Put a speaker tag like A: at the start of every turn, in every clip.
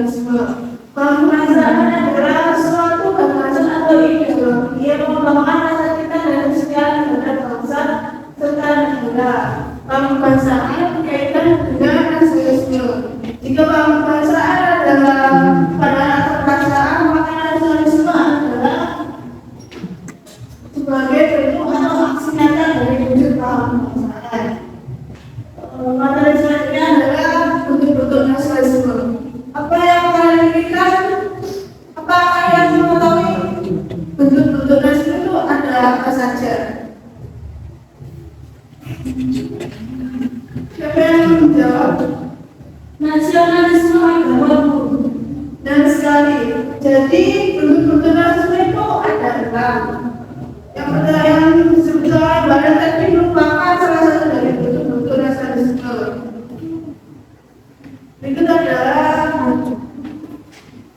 A: nasionalisme. Pembahasan adalah suatu gagasan atau ide yang mengembangkan rasa cinta dan kesetiaan terhadap bangsa serta negara. Pembahasan berkaitan dengan nasionalisme. Jika pembahasan adalah pada perasaan, maka nasionalisme adalah sebagai bentuk atau aksi nyata dari wujud pembahasan. Materi selanjutnya adalah bentuk-bentuk nasionalisme. Apa yang kalian inginkan? Apa kalian mengetahui bentuk-bentuk nasionalisme itu ada apa saja? Siapa yang menjawab? Nasionalisme agama dan sekali. Jadi bentuk-bentuk nasionalisme itu ada 6. Yang pertama yang sebetulnya badan tadi merupakan salah satu dari bentuk-bentuk nasionalisme. Berikut adalah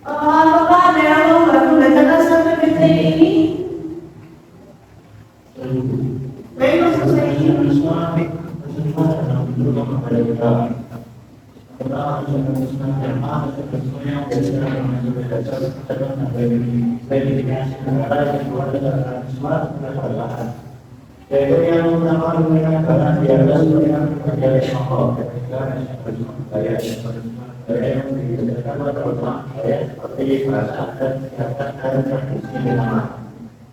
A: apakah ada yang mau membacakan sampai PT ini? Baik, maksud saya ini
B: yaitu yang utama menggunakan bahan di atas yang berjaya pokok budaya yang digunakan terutama seperti bahasa dan kesehatan dan tradisi nama.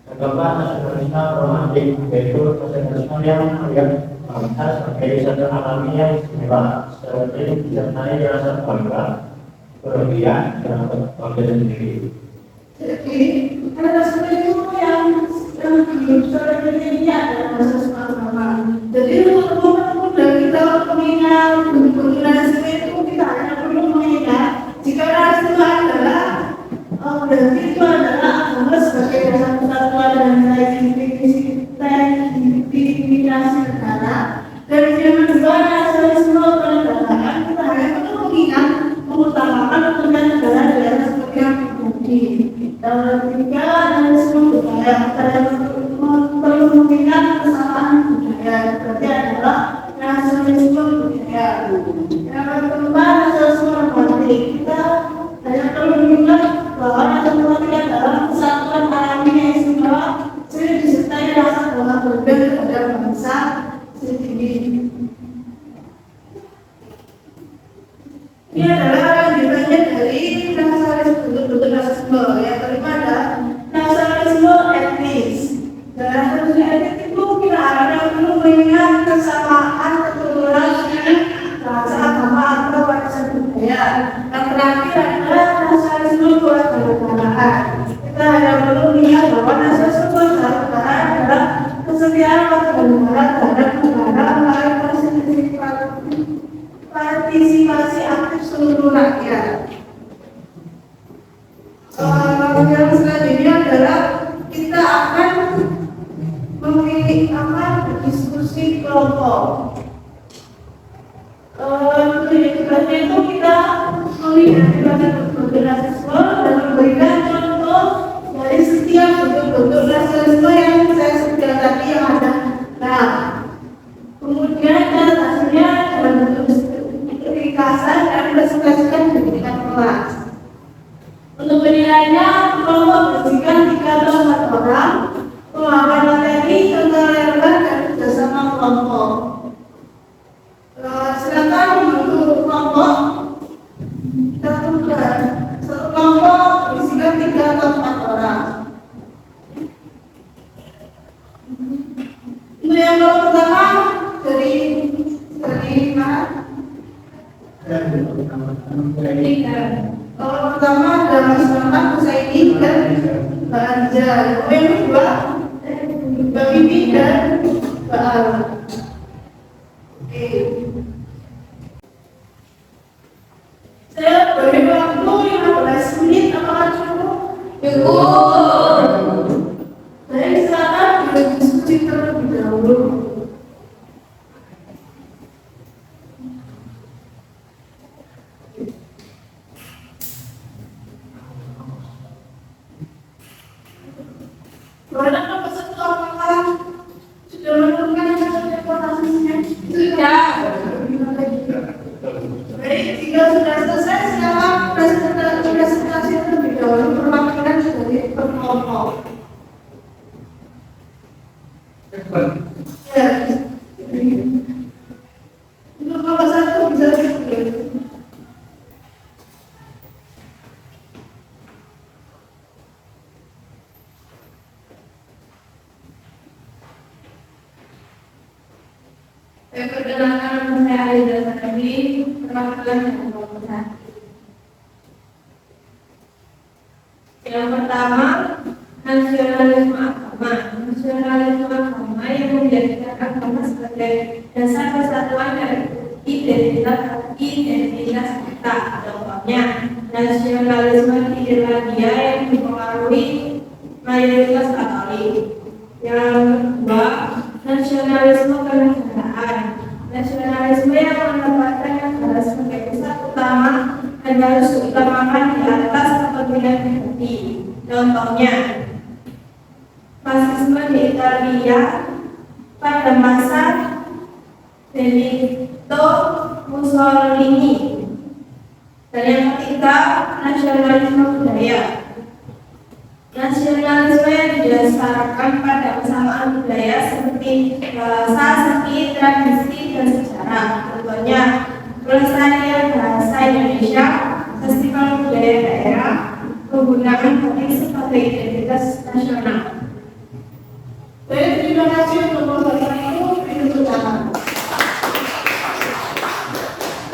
B: Kedua, nasionalisme romantik, yaitu nasionalisme yang melihat bangsa sebagai satu alami yang istimewa, seperti disertai rasa bangga, berlebihan, dan bangga sendiri.
A: jadi ada sesuatu yang ini adalah proses agama. Jadi untuk mudah kita mengingat bentuk nasionalisme itu kita hanya perlu mengingat jika nasionalisme adalah berarti itu adalah agama sebagai dasar persatuan dan legitimasi negara. Dan yang kedua nasionalisme kenegaraan kita hanya perlu mengingat mengutamakan kepentingan negara dalam seperti yang terjadi. Dan ketiga nasionalisme budaya perlu mengingat kesamaan budaya. Berarti adalah nasionalisme budaya. Yang keempat nasionalisme romantik. Kita hanya perlu mengingat bahwa nasionalisme adalah kesatuan alami yang istimewa sehingga disertai rasa bangga terhadap bangsa sendiri. Ini adalah lanjutannya dari nasionalisme bentuk-bentuk nasionalisme. Yang kelima adalah nasionalisme etnis. Dan nasionalisme etnis itu kita hanya perlu mengingat kesamaan keturunan bahasa, agama atau warisan budaya. Yang terakhir adalah nasionalisme kewarganegaraan. Kita hanya perlu mengingat bahwa nasionalisme kewarganegaraan adalah kesetiaan warga negara terhadap negara melalui partisipasi aktif seluruh rakyat. Yang selanjutnya adalah kita akan berdiskusi kelompok. Untuk tugasnya itu kita mengidentifikasi bentuk nasionalisme dan memberikan contoh dari setiap bentuk nasionalisme yang saya sebutkan tadi yang ada. Nah, kemudian hasilnya dalam bentuk ringkasan dan presentasikan di tingkat kelas. Untuk penilaiannya, kelompok bersihkan 3 atau 4 orang, pemahaman materi, contoh relevan dan kerjasama kelompok. Silakan untuk kelompok kita tugas. Satu kelompok bersihkan 3 atau 4 orang. Untuk yang kelompok pertama dari mana? Kalau pertama ada Mas Muhammad, Mas Saidi dan Mbak Anja. Yang kedua Mbak Bibi dan Mbak Al. Oke. Saya beri waktu 15 menit. Apakah cukup? Cukup. Saya silakan berdiskusi terlebih dahulu. Bagaimana peserta apakah sudah menurunkan transportasinya? Sudah. Baik, jika sudah selesai, silakan presentasi Perkenalkan saya Aida Sanabi, perwakilan yang berpesan. Yang pertama, nasionalisme agama. Nasionalisme agama yang menjadikan agama sebagai dasar persatuan dan identitas kita. Contohnya, nasionalisme di Irlandia yang dipengaruhi mayoritas Katolik. Yang kedua, nasionalisme kenegaraan. Nasionalisme yang menempatkan negara sebagai pusat utama dan harus diutamakan di atas kepentingan pribadi. Contohnya, fasisme di Italia pada masa Benito Mussolini. Dan yang ketiga, nasionalisme budaya. Nasionalisme yang didasarkan pada kesamaan budaya seperti bahasa, seni, tradisi, dan sejarah. Contohnya, pelestarian bahasa Indonesia, festival budaya daerah, penggunaan batik sebagai identitas nasional.
C: Baik, terima kasih untuk pembahasan itu. Ini utama.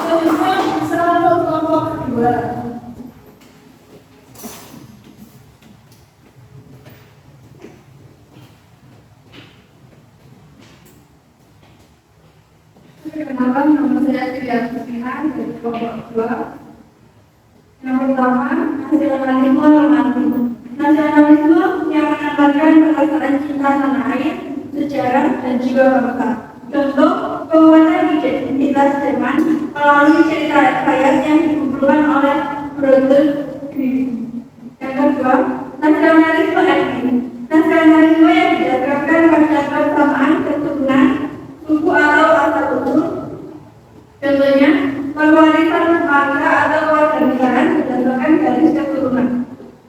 C: Selanjutnya, selalu kelompok kedua.
A: Perkenalkan, nama saya Trian Kusina dari kelompok kedua. Yang pertama, nasionalisme. Nasionalisme yang menekankan perasaan cinta tanah air, sejarah, dan jiwa bangsa. Contoh, penguatan identitas Jerman melalui cerita rakyat yang dikumpulkan oleh Bertolt Brecht. Yang kedua, nasionalisme etnis. Nasionalisme yang didasarkan pada kesamaan keturunan, suku atau asal-usul. Contohnya, pewarisan marga atau kewarganegaraan berdasarkan garis keturunan.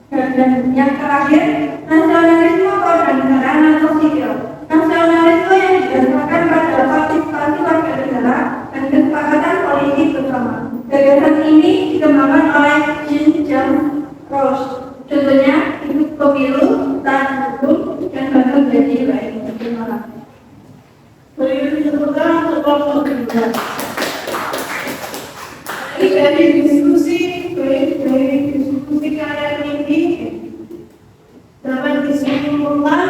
A: Dan yang terakhir, nasionalisme kewarganegaraan atau sipil. Nasionalisme yang didasarkan pada partisipasi warga negara dan kesepakatan politik bersama. Gagasan ini dikembangkan oleh Jean-Jacques Rousseau. Contohnya, ikut pemilu, taat hukum, dan bahkan gaji baik. Terima kasih.
C: Beri kesempatan untuk kelompok kedua. Ini dari diskusi kalian ini dapat disimpulkan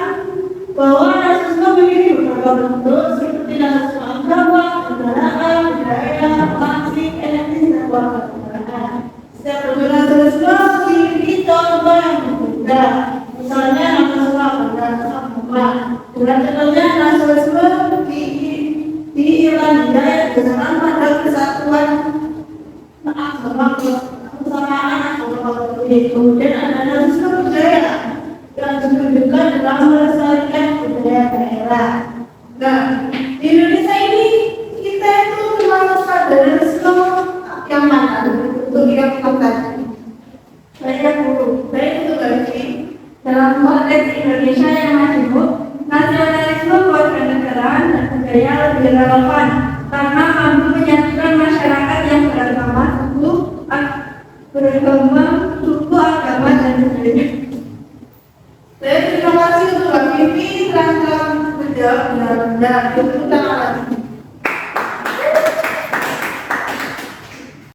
C: bahwa rasisme memiliki beberapa bentuk seperti rasisme agama, kenegaraan, budaya, klasik, etnis, dan kewarganegaraan. Setiap bentuk rasisme memiliki contoh yang berbeda. Misalnya rasisme agama. Dengan contohnya rasisme di Irlandia yang berdasarkan pada kesatuan agama, kesamaan agama. Kemudian ada rasisme budaya yang ditunjukkan dalam melestarikan budaya daerah. Nah, di Indonesia ini kita itu termasuk pada rasisme yang mana untuk yang tadi? Saya itu lagi
A: Dalam konteks Indonesia yang majemuk, nasionalisme kewarganegaraan dan budaya lebih relevan karena mampu menyatukan masyarakat yang beragama, suku, beragama,